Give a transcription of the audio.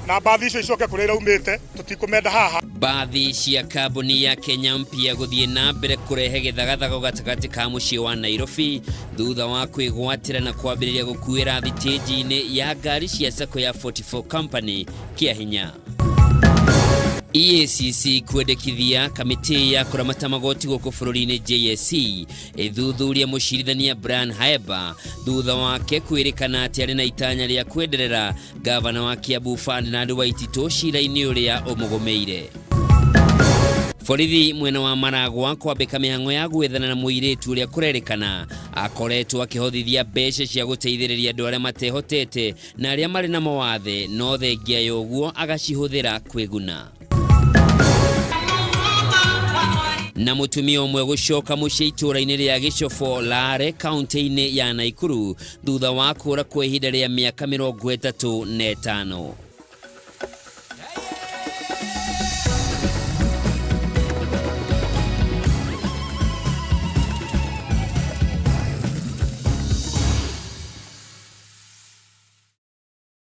na bathi icio icoke kurira umite tutikumenda haha. Bathi cia kambuni ya Kenya mpia guthie na mbere kurehe githagathago gatagati ka mucii wa Nairobi thutha wa kwigwatira na kwambiriria gukuira thitĩnji-inĩ ya ngari cia sako ya 44 company kia hinya. EACC kwendekithia kamiti ya kuramata magoti guku bururi-inĩ JSC ithuthuria mucirithania Brian Haeba thutha wake kwirikana ati ari na itanya ria kwenderera gavana wa Kiambu Ferdinand Waititu cira-inĩ uria umugomeire. Borithi mwena wa Maragwa kwambika mihango ya gwethana na muiritu uria kurerikana akoretwo akihothithia mbeca cia guteithĩrĩria andũ arĩa matehotete na arĩa marĩ na mawathe no thengia ya ũguo agacihuthira kwiguna. Na mutumia umwe gucoka mucii itura-inĩ ria Gicofo Lare kaunti-inĩ ya Naikuru thutha wa kũra kwa ihinda rĩa mĩaka 35.